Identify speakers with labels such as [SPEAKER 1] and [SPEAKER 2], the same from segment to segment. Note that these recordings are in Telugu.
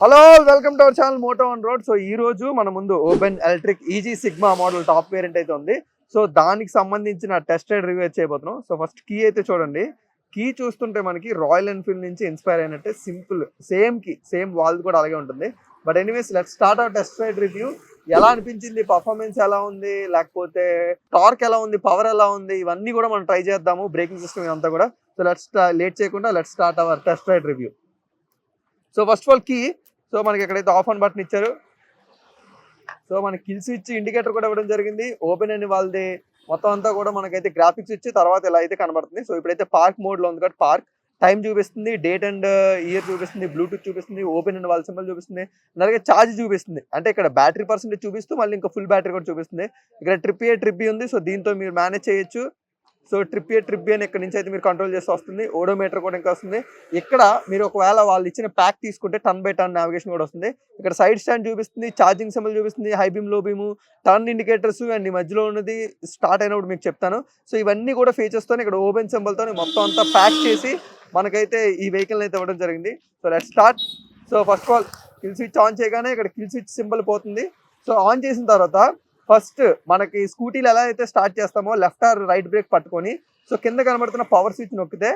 [SPEAKER 1] Hello, welcome to our channel moto on road. So ఈ రోజు మన ముందు open electric easy sigma model top variant అయితే ఉంది. సో దానికి సంబంధించిన టెస్ట్ రైడ్ రివ్యూ చేయబోతున్నాం. సో ఫస్ట్ కీ అయితే చూడండి. కీ చూస్తుంటే మనకి రాయల్ ఎన్ఫీల్డ్ నుంచి ఇన్స్పైర్ అయినట్టే సింపుల్ సేమ్ కీ, సేమ్ వాల్ కూడా అలాగే ఉంటుంది. But anyways let's start our test ride review. ఎలా అనిపించింది, పర్ఫార్మెన్స్ ఎలా ఉంది, లేకపోతే టార్క్ ఎలా ఉంది, పవర్ ఎలా ఉంది, ఇవన్నీ కూడా మనం ట్రై చేద్దాము. బ్రేకింగ్ సిస్టమ్ ఇదంతా కూడా. సో లెట్స్ లేట్ చేయకుండా let's start our test ride review. So first of all key, so మనకి ఎక్కడైతే ఆఫ్ అండ్ బటన్ ఇచ్చారు. సో మనకి కిల్ స్విచ్ ఇండికేటర్ కూడా ఇవ్వడం జరిగింది. ఓపెన్ అని వాళ్ళది మొత్తం అంతా కూడా మనకైతే గ్రాఫిక్స్ ఇచ్చి తర్వాత ఇలా అయితే కనబడుతుంది. సో ఇప్పుడైతే పార్క్ మోడ్ లో ఉంది కాబట్టి పార్క్ టైం చూపిస్తుంది, డేట్ అండ్ ఇయర్ చూపిస్తుంది, బ్లూటూత్ చూపిస్తుంది, ఓపెన్ అండ్ వాళ్ళ సింబల్ చూపిస్తుంది, అలాగే ఛార్జ్ చూపిస్తుంది. అంటే ఇక్కడ బ్యాటరీ పర్సెంటేజ్ చూపిస్తూ మళ్ళీ ఇంకా ఫుల్ బ్యాటరీ కూడా చూపిస్తుంది. ఇక్కడ ట్రిప్ ఏ ఉంది. సో దీంతో మీరు మేనేజ్ చేయొచ్చు. సో ట్రిప్ ఏ అని ఇక్కడ నుంచి అయితే మీరు కంట్రోల్ చేస్తూ వస్తుంది. ఓడోమీటర్ కూడా ఇంకా వస్తుంది. ఇక్కడ మీరు ఒకవేళ వాళ్ళు ఇచ్చిన ప్యాక్ తీసుకుంటే టర్న్ బై టర్న్ నావిగేషన్ కూడా వస్తుంది. ఇక్కడ సైడ్ స్టాండ్ చూపిస్తుంది, ఛార్జింగ్ సింబల్ చూపిస్తుంది, హై బీమ్ లో బీము, టర్న్ ఇండికేటర్స్ అండ్ ఈ మధ్యలో ఉన్నది స్టార్ట్ అయినప్పుడు మీకు చెప్తాను. సో ఇవన్నీ కూడా ఫీచర్స్తో ఇక్కడ ఓపెన్ సింబల్తో మొత్తం అంతా ప్యాక్ చేసి మనకైతే ఈ వెహికల్ అయితే ఇవ్వడం జరిగింది. So let's start. So first of all kill switch on చేయగానే ఇక్కడ కిల్ స్విచ్ సింబల్ పోతుంది. సో ఆన్ చేసిన తర్వాత ఫస్ట్ మనకి స్కూటీలు ఎలా అయితే స్టార్ట్ చేస్తామో లెఫ్ట్ ఆర్ రైట్ బ్రేక్ పట్టుకొని సో కింద కనబడుతున్న పవర్ స్విచ్ నొక్కితే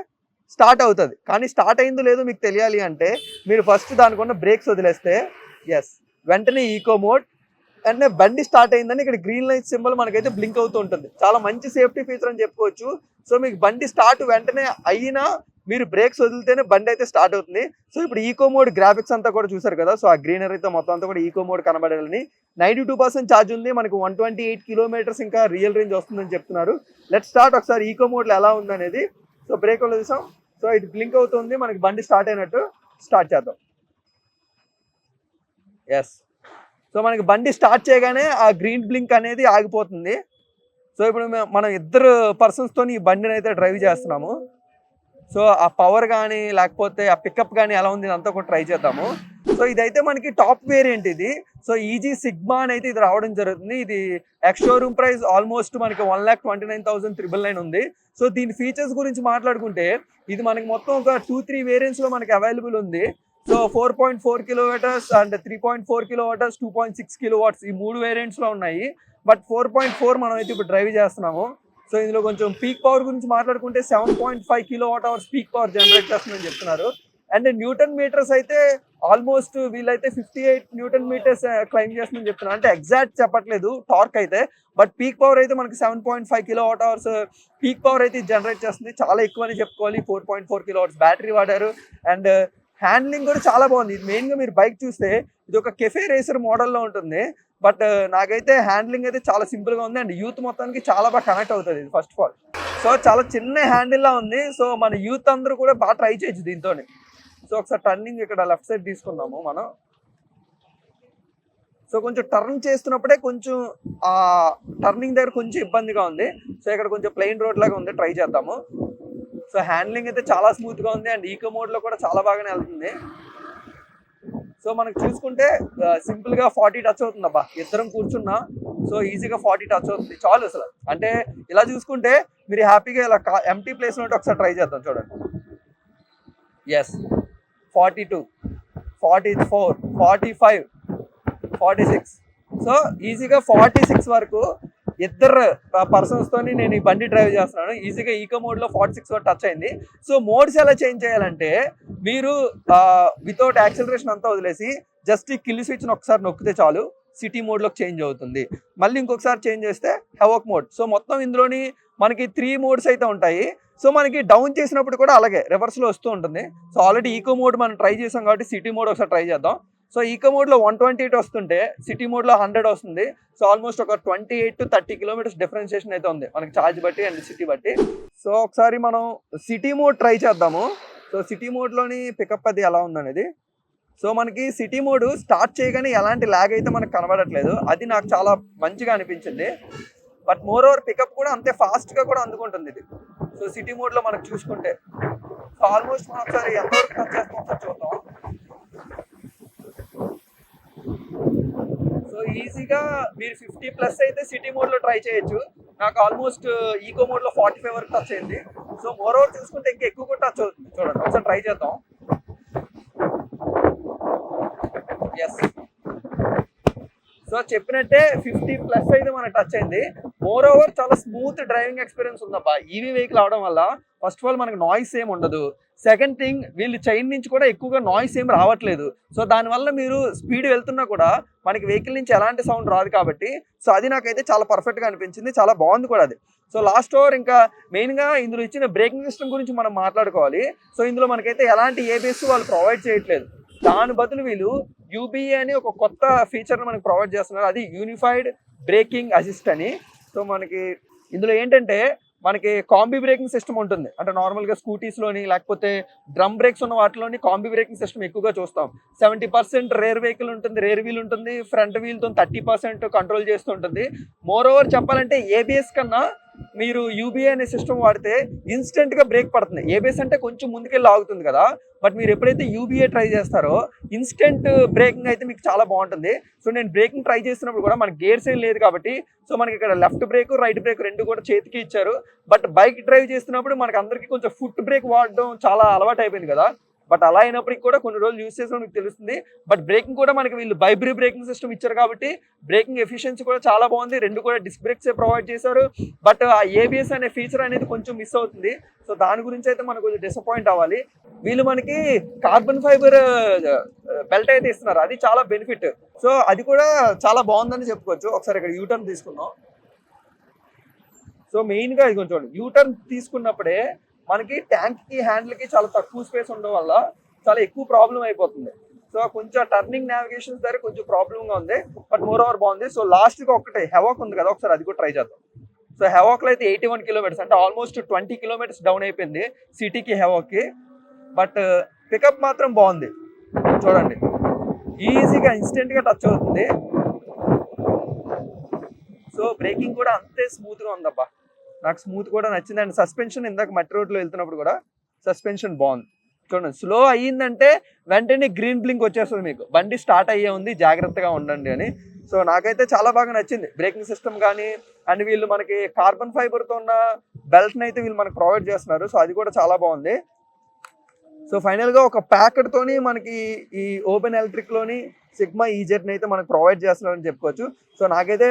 [SPEAKER 1] స్టార్ట్ అవుతుంది. కానీ స్టార్ట్ అయిందో లేదో మీకు తెలియాలి అంటే మీరు ఫస్ట్ దానికున్న బ్రేక్స్ వదిలేస్తే ఎస్ వెంటనే ఈకో మోడ్ అంటే బండి స్టార్ట్ అయిందని ఇక్కడ గ్రీన్ లైట్ సింబల్ మనకైతే బ్లింక్ అవుతూ ఉంటుంది. చాలా మంచి సేఫ్టీ ఫీచర్ అని చెప్పుకోవచ్చు. సో మీకు బండి స్టార్ట్ వెంటనే అయినా మీరు బ్రేక్స్ వదిలితేనే బండి అయితే స్టార్ట్ అవుతుంది. సో ఇప్పుడు ఈకో మోడ్ గ్రాఫిక్స్ అంతా కూడా చూసారు కదా. సో ఆ గ్రీనరీతో మొత్తం అంతా కూడా ఈకో మోడ్ కనబడాలని 92% ఛార్జ్ ఉంది. మనకు 128 కిలోమీటర్స్ ఇంకా రియల్ రేంజ్ వస్తుందని చెప్తున్నారు. లెట్ స్టార్ట్ ఒకసారి ఈకో మోడ్లో ఎలా ఉందనేది. సో బ్రేక్ వల్ల చూసాం. సో ఇది బ్లింక్ అవుతుంది, మనకి బండి స్టార్ట్ అయినట్టు. స్టార్ట్ చేద్దాం. ఎస్, సో మనకి బండి స్టార్ట్ చేయగానే ఆ గ్రీన్ బ్లింక్ అనేది ఆగిపోతుంది. సో ఇప్పుడు మనం ఇద్దరు పర్సన్స్తో ఈ బండిని అయితే డ్రైవ్ చేస్తున్నాము. సో ఆ పవర్ కానీ లేకపోతే ఆ పికప్ కానీ ఎలా ఉంది అంతా కూడా ట్రై చేద్దాము. సో ఇదైతే మనకి టాప్ వేరియంట్ ఇది. సో ఈజీ సిగ్మా అని అయితే ఇది రావడం జరుగుతుంది. ఇది ఎక్స్ షోరూమ్ ప్రైస్ ఆల్మోస్ట్ మనకి 1,29,999 ఉంది. సో దీని ఫీచర్స్ గురించి మాట్లాడుకుంటే ఇది మనకి మొత్తం ఒక 2-3 వేరియంట్స్లో మనకి అవైలబుల్ ఉంది. So 4.4 kilowatts and 3.4 kilowatts, 2.6 kilowatts ఈ 3 వేరియంట్స్లో ఉన్నాయి. బట్ 4.4 మనం అయితే ఇప్పుడు డ్రైవ్ చేస్తున్నాము. సో ఇందులో కొంచెం పీక్ పవర్ గురించి మాట్లాడుకుంటే 7.5 kilowatt hours peak power generate చేస్తుందని చెప్తున్నారు. అండ్ న్యూటన్ మీటర్స్ అయితే ఆల్మోస్ట్ వీళ్ళైతే 58 న్యూటన్ మీటర్స్ క్లైమ్ చేస్తుందని చెప్తున్నారు. అంటే ఎగ్జాక్ట్ చెప్పట్లేదు టార్క్ అయితే, బట్ పీక్ పవర్ అయితే మనకి 7.5 కిలోవాట్ అవర్స్ పీక్ పవర్ అయితే జనరేట్ చేస్తుంది. చాలా ఎక్కువ అని చెప్పుకోవాలి. 4.4 కిలోవాట్స్ బ్యాటరీ వాడారు. అండ్ హ్యాండ్లింగ్ కూడా చాలా బాగుంది. ఇది మెయిన్గా మీరు బైక్ చూస్తే ఇది ఒక కెఫే రేసర్ మోడల్లో ఉంటుంది. బట్ నాకైతే హ్యాండ్లింగ్ అయితే చాలా సింపుల్గా ఉంది. అండ్ యూత్ మొత్తానికి చాలా బాగా కనెక్ట్ అవుతుంది ఇది ఫస్ట్ ఆఫ్ ఆల్. సో చాలా చిన్న హ్యాండిల్లా ఉంది. సో మన యూత్ అందరూ కూడా బాగా ట్రై చేయొచ్చు దీంతో. సో ఒకసారి టర్నింగ్ ఇక్కడ లెఫ్ట్ సైడ్ తీసుకుందాము మనం. సో కొంచెం టర్న్ చేస్తున్నప్పుడే కొంచెం ఆ టర్నింగ్ దగ్గర కొంచెం ఇబ్బందిగా ఉంది. సో ఇక్కడ కొంచెం ప్లెయిన్ రోడ్ లాగా ఉంది, ట్రై చేద్దాము. సో హ్యాండ్లింగ్ అయితే చాలా స్మూత్గా ఉంది. అండ్ ఈకో మోడ్లో కూడా చాలా బాగానే వెళ్తుంది. సో మనకు చూసుకుంటే సింపుల్గా 40 టచ్ అవుతుంది అబ్బా, ఇద్దరం కూర్చున్నా. సో ఈజీగా 40 టచ్ అవుతుంది చాలు అసలు. అంటే ఇలా చూసుకుంటే మీరు హ్యాపీగా ఇలా ఎంటీ ప్లేస్ ఉంటే ఒకసారి ట్రై చేద్దాం చూడండి. ఎస్ 42, 44, 45, 46. సో ఈజీగా 46 వరకు ఇద్దరు పర్సన్స్తోని నేను ఈ బండి డ్రైవ్ చేస్తున్నాను. ఈజీగా ఈకో మోడ్లో 46 వరకు టచ్ అయింది. సో మోడ్స్ ఎలా చేంజ్ చేయాలంటే మీరు వితౌట్ యాక్సిలరేషన్ అంతా వదిలేసి జస్ట్ ఈ కిల్ స్విచ్ని ఒకసారి నొక్కితే చాలు, సిటీ మోడ్లోకి చేంజ్ అవుతుంది. మళ్ళీ ఇంకొకసారి చేంజ్ చేస్తే హెవోక్ మోడ్. సో మొత్తం ఇందులోని మనకి 3 మోడ్స్ అయితే ఉంటాయి. సో మనకి డౌన్ చేసినప్పుడు కూడా అలాగే రివర్స్లో వస్తూ ఉంటుంది. సో ఆల్రెడీ ఈకో మోడ్ మనం ట్రై చేసాం కాబట్టి సిటీ మోడ్ ఒకసారి ట్రై చేద్దాం. సో ఈకో మోడ్లో 128 వస్తుంటే సిటీ మోడ్లో 100 వస్తుంది. సో ఆల్మోస్ట్ ఒక 28 to 30 కిలోమీటర్స్ డిఫరెన్షియేషన్ అయితే ఉంది మనకి ఛార్జ్ బట్టి అండ్ సిటీ బట్టి. సో ఒకసారి మనం సిటీ మోడ్ ట్రై చేద్దాము. సో సిటీ మోడ్లోని పికప్ అది ఎలా ఉందనేది. సో మనకి సిటీ మోడ్ స్టార్ట్ చేయగానే ఎలాంటి ల్యాగ్ అయితే మనకు కనబడట్లేదు. అది నాకు చాలా మంచిగా అనిపించింది. బట్ మోర్ ఓవర్ పికప్ కూడా అంతే ఫాస్ట్గా కూడా అందుకుంటుంది ఇది. సో సిటీ మోడ్లో మనకు చూసుకుంటే సో ఆల్మోస్ట్ మనం ఒకసారి ఎంతవరకు టచ్ చేస్తాం ఒకసారి చూద్దాం. సో ఈజీగా మీరు 50+ అయితే సిటీ మోడ్లో ట్రై చేయొచ్చు. నాకు ఆల్మోస్ట్ ఈకో మోడ్లో 45 వరకు టచ్ అయింది. సో మోర్ ఓవర్ చూసుకుంటే ఇంకా ఎక్కువ కూడా టచ్ అవుతుంది చూడండి. ఒకసారి ట్రై చేద్దాం. ఎస్. సో చెప్పినట్టే 50+ అయితే మనకు టచ్ అయింది. మోర్ ఓవర్ చాలా స్మూత్ డ్రైవింగ్ ఎక్స్పీరియన్స్ ఉందబ్బా ఈవీ వెహికల్ అవడం వల్ల. ఫస్ట్ ఆఫ్ ఆల్ మనకు నాయిస్ ఏమి ఉండదు. సెకండ్ థింగ్, వీళ్ళు చైన్ నుంచి కూడా ఎక్కువగా నాయిస్ ఏం రావట్లేదు. సో దానివల్ల మీరు స్పీడ్ వెళ్తున్నా కూడా మనకి వెహికల్ నుంచి ఎలాంటి సౌండ్ రాదు కాబట్టి సో అది నాకైతే చాలా పర్ఫెక్ట్గా అనిపించింది, చాలా బాగుంది కూడా అది. సో లాస్ట్ ఓవర్ ఇంకా మెయిన్గా ఇందులో ఇచ్చిన బ్రేకింగ్ సిస్టమ్ గురించి మనం మాట్లాడుకోవాలి. సో ఇందులో మనకైతే ఎలాంటి ఏబిఎస్ వాళ్ళు ప్రొవైడ్ చేయట్లేదు. దాని బదులు వీళ్ళు యూబీఏ అని ఒక కొత్త ఫీచర్ని మనకి ప్రొవైడ్ చేస్తున్నారు, అది యూనిఫైడ్ బ్రేకింగ్ అసిస్ట్ అని. సో మనకి ఇందులో ఏంటంటే మనకి కాంబీ బ్రేకింగ్ సిస్టమ్ ఉంటుంది. అంటే నార్మల్గా స్కూటీస్లోని లేకపోతే డ్రమ్ బ్రేక్స్ ఉన్న వాటిలోని కాంబీ బ్రేకింగ్ సిస్టమ్ ఎక్కువగా చూస్తాం. 70% రేర్ వెహికల్ ఉంటుంది, రేర్ వీల్ ఉంటుంది, ఫ్రంట్ వీల్తో 30% కంట్రోల్ చేస్తూ ఉంటుంది. మోర్ ఓవర్ చెప్పాలంటే ఏబిఎస్ కన్నా మీరు యూబీఏ అనే సిస్టమ్ వాడితే ఇన్స్టెంట్గా బ్రేక్ పడుతుంది. ఏబిఎస్ అంటే కొంచెం ముందుకెళ్ళి ఆగుతుంది కదా, బట్ మీరు ఎప్పుడైతే యూబీఏ ట్రై చేస్తారో ఇన్స్టెంట్ బ్రేకింగ్ అయితే మీకు చాలా బాగుంటుంది. సో నేను బ్రేకింగ్ ట్రై చేస్తున్నప్పుడు కూడా మనకి గేర్స్ ఏం లేదు కాబట్టి సో మనకి ఇక్కడ లెఫ్ట్ బ్రేక్ రైట్ బ్రేక్ రెండు కూడా చేతికి ఇచ్చారు. బట్ బైక్ డ్రైవ్ చేస్తున్నప్పుడు మనకి అందరికీ కొంచెం ఫుట్ బ్రేక్ వాడడం చాలా అలవాటు అయిపోయింది కదా, బట్ అలా అయినప్పటికీ కూడా కొన్ని రోజులు యూస్ చేసిన మీకు తెలుస్తుంది. బట్ బ్రేకింగ్ కూడా మనకి వీళ్ళు బైబ్రీ బ్రేకింగ్ సిస్టమ్ ఇచ్చారు కాబట్టి బ్రేకింగ్ ఎఫిషియన్సీ కూడా చాలా బాగుంది. రెండు కూడా డిస్క్ బ్రేక్సే ప్రొవైడ్ చేశారు. బట్ ఆ ఏబిఎస్ అనే ఫీచర్ అనేది కొంచెం మిస్ అవుతుంది. సో దాని గురించి అయితే మనకు కొంచెం డిసప్పాయింట్ అవ్వాలి. వీళ్ళు మనకి కార్బన్ ఫైబర్ బెల్ట్ అయితే ఇస్తున్నారు, అది చాలా బెనిఫిట్. సో అది కూడా చాలా బాగుందని చెప్పుకోవచ్చు. ఒకసారి ఇక్కడ యూటర్న్ తీసుకుందాం. సో మెయిన్గా ఇది కొంచెం యూటర్న్ తీసుకున్నప్పుడే మనకి ట్యాంక్కి హ్యాండిల్కి చాలా తక్కువ స్పేస్ ఉండడం వల్ల చాలా ఎక్కువ ప్రాబ్లం అయిపోతుంది. సో కొంచెం టర్నింగ్ నావిగేషన్స్ దగ్గర కొంచెం ప్రాబ్లంగా ఉంది, బట్ మోర్ ఓవర్ బాగుంది. సో లాస్ట్కి ఒకటి హెవాక్ ఉంది కదా, ఒకసారి అది కూడా ట్రై చేద్దాం. సో హెవాక్లో అయితే 81 కిలోమీటర్స్, అంటే ఆల్మోస్ట్ 20 కిలోమీటర్స్ డౌన్ అయిపోయింది సిటీకి హెవాక్కి. బట్ పికప్ మాత్రం బాగుంది, చూడండి ఈజీగా ఇన్స్టెంట్గా టచ్ అవుతుంది. సో బ్రేకింగ్ కూడా అంతే స్మూత్గా ఉందబ్బా, నాకు స్మూత్ కూడా నచ్చింది. అండ్ సస్పెన్షన్ ఇందాక మట్టి రోడ్లో వెళ్తున్నప్పుడు కూడా సస్పెన్షన్ బాగుంది. చూడండి స్లో అయ్యిందంటే వెంటనే గ్రీన్ బ్లింక్ వచ్చేస్తుంది, మీకు బండి స్టార్ట్ అయ్యే ఉంది జాగ్రత్తగా ఉండండి అని. సో నాకైతే చాలా బాగా నచ్చింది బ్రేకింగ్ సిస్టమ్ కానీ. అండ్ వీళ్ళు మనకి కార్బన్ ఫైబర్తో ఉన్న బెల్ట్ని అయితే వీళ్ళు మనకి ప్రొవైడ్ చేస్తున్నారు. సో అది కూడా చాలా బాగుంది. సో ఫైనల్గా ఒక ప్యాకెట్తోని మనకి ఈ ఓపెన్ ఎలక్ట్రిక్లోని సిగ్మా ఈజెట్ని అయితే మనకు ప్రొవైడ్ చేస్తున్నారని చెప్పుకోవచ్చు. సో నాకైతే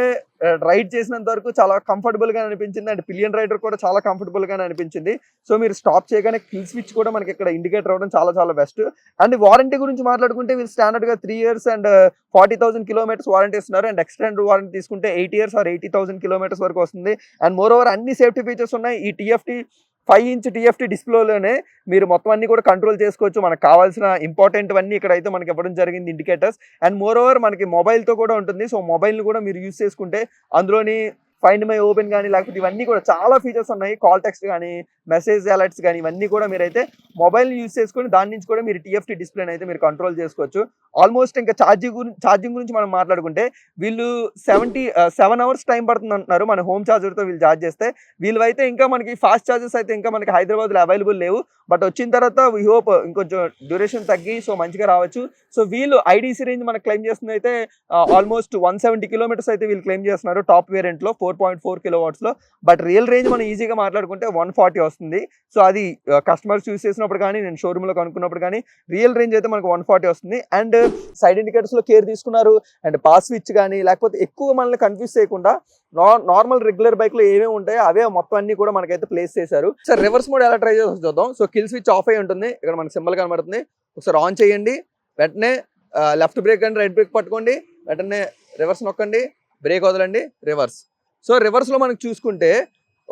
[SPEAKER 1] రైడ్ చేసినంత వరకు చాలా కంఫర్టబుల్గా అనిపించింది. అండ్ పిలియన్ రైడర్ కూడా చాలా కంఫర్టబుల్గానే అనిపించింది. సో మీరు స్టాప్ చేయగానే కిల్ స్విచ్ కూడా మనకి ఇక్కడ ఇండికేటర్ అవ్వడం చాలా చాలా బెస్ట్. అండ్ వారంటీ గురించి మాట్లాడుకుంటే వీళ్ళు స్టాండర్డ్గా 3 years అండ్ 40,000 కిలోమీటర్స్ వారంటీ ఇస్తున్నారు. అండ్ ఎక్స్టెండ్ వారంటీ తీసుకుంటే 8 years ఆర్ 80,000 కిలోమీటర్స్ వరకు వస్తుంది. అండ్ మోర్ ఓవర్ అన్ని సేఫ్టీ ఫీచర్స్ ఉన్నాయి. ఈ TFT 5-inch TFT డిస్ప్లేలోనే మీరు మొత్తం అన్ని కూడా కంట్రోల్ చేసుకోవచ్చు. మనకు కావాల్సిన ఇంపార్టెంట్ అన్నీ ఇక్కడ అయితే మనకి ఇవ్వడం జరిగింది ఇండికేటర్స్. అండ్ మోర్ ఓవర్ మనకి మొబైల్తో కూడా ఉంటుంది. సో మొబైల్ని కూడా మీరు యూస్ చేసుకుంటే అందులోని ఫైండ్ మై ఓపెన్ కానీ లేకపోతే ఇవన్నీ కూడా చాలా ఫీచర్స్ ఉన్నాయి. కాల్ టెక్స్ట్ కానీ మెసేజ్ అలర్ట్స్ కానీ ఇవన్నీ కూడా మీరైతే మొబైల్ని యూస్ చేసుకొని దాని నుంచి కూడా మీరు TFT డిస్ప్లేని అయితే మీరు కంట్రోల్ చేసుకోవచ్చు. ఆల్మోస్ట్ ఇంకా ఛార్జింగ్ గురించి మనం మాట్లాడుకుంటే వీళ్ళు 7 hours టైం పడుతుంది అంటున్నారు మన హోమ్ ఛార్జర్తో వీళ్ళు ఛార్జ్ చేస్తే. వీళ్ళు అయితే ఇంకా మనకి ఫాస్ట్ ఛార్జెస్ అయితే ఇంకా మనకి హైదరాబాద్లో అవైలబుల్ లేవు, బట్ వచ్చిన తర్వాత వీ హోప్ ఇంకొంచెం డ్యూరేషన్ తగ్గి సో మంచిగా రావచ్చు. సో వీళ్ళు IDC రేంజ్ మనకు క్లెయిమ్ చేస్తుంది అయితే ఆల్మోస్ట్ 170 కిలోమీటర్స్ అయితే వీళ్ళు క్లెయిమ్ చేస్తున్నారు టాప్ వేరియంట్లో 4.4 kilowattsలో. బట్ రియల్ రేంజ్ మనం ఈజీగా మాట్లాడుకుంటే 140 వస్తుంది. సో అది కస్టమర్స్ యూస్ చేసినప్పుడు కానీ నేను షోరూంలో కనుక్కున్నప్పుడు కానీ రియల్ రేంజ్ అయితే మనకు 140 వస్తుంది. అండ్ సైడ్ ఇండికేటర్స్లో కేర్ తీసుకున్నారు. అండ్ పాస్ స్విచ్ కానీ లేకపోతే ఎక్కువ మనల్ని కన్ఫ్యూజ్ చేయకుండా నార్మల్ రెగ్యులర్ బైక్లో ఏమేమి ఉంటాయో అవే మొత్తం అన్ని కూడా మనకైతే ప్లేస్ చేశారు. సార్ రివర్స్ మోడ్ ఎలా ట్రై చేసి చూద్దాం. సో కిల్ స్విచ్ ఆఫ్ అయి ఉంటుంది, ఇక్కడ మనకి సింబల్ కనబడుతుంది. ఒకసారి ఆన్ చేయండి, వెంటనే left break and right break పట్టుకోండి, వెంటనే రివర్స్ నొక్కండి, బ్రేక్ వదలండి, రివర్స్. సో రివర్స్లో మనకి చూసుకుంటే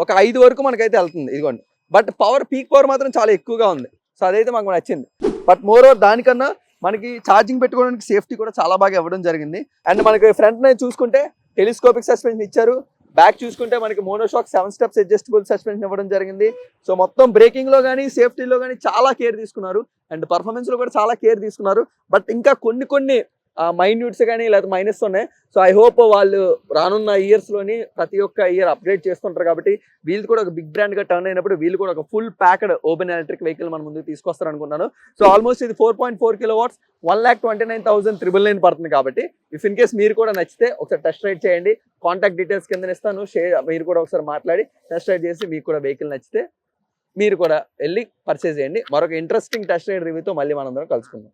[SPEAKER 1] ఒక 5 వరకు మనకైతే వెళ్తుంది ఇదిగోండి. బట్ పీక్ పవర్ మాత్రం చాలా ఎక్కువగా ఉంది. సో అదైతే మాకు నచ్చింది. బట్ మోర్ ఓవర్ దానికన్నా మనకి ఛార్జింగ్ పెట్టుకోవడానికి సేఫ్టీ కూడా చాలా బాగా ఇవ్వడం జరిగింది. అండ్ మనకి ఫ్రంట్ చూసుకుంటే టెలిస్కోపిక్ సస్పెన్షన్ ఇచ్చారు. బ్యాక్ చూసుకుంటే మనకి మోనోషాక్ 7 steps అడ్జస్టబుల్ సస్పెన్షన్ ఇవ్వడం జరిగింది. సో మొత్తం బ్రేకింగ్లో కానీ సేఫ్టీలో కానీ చాలా కేర్ తీసుకున్నారు. అండ్ పర్ఫార్మెన్స్లో కూడా చాలా కేర్ తీసుకున్నారు. బట్ ఇంకా కొన్ని మైన్యూట్స్ కానీ లేదా మైనస్ ఉన్నాయి. సో ఐ హోప్ వాళ్ళు రానున్న ఇయర్స్లోని ప్రతి ఒక్క ఇయర్ అప్గ్రేడ్ చేస్తుంటారు కాబట్టి వీళ్ళు కూడా ఒక బిగ్ బ్రాండ్గా టర్న్ అయినప్పుడు వీళ్ళు కూడా ఒక full packed open electric vehicle మన ముందుకు తీసుకొస్తారు అనుకున్నాను. సో ఆల్మోస్ట్ ఇది 4.4 kilowatts 1,29,999 పడుతుంది. కాబట్టి ఇఫ్ ఇన్ కేస్ మీరు కూడా నచ్చితే ఒకసారి టెస్ట్ రైడ్ చేయండి. కాంటాక్ట్ డీటెయిల్స్ కింద ఇస్తాను, మీరు కూడా ఒకసారి మాట్లాడి టెస్ట్ రైడ్ చేసి మీకు కూడా వెహికల్ నచ్చితే మీరు కూడా వెళ్ళి పర్చేజ్ చేయండి. మరొక ఇంట్రెస్టింగ్ టెస్ట్ రైడ్ రివ్యూతో మళ్ళీ మనందరం కలుసుకుందాం.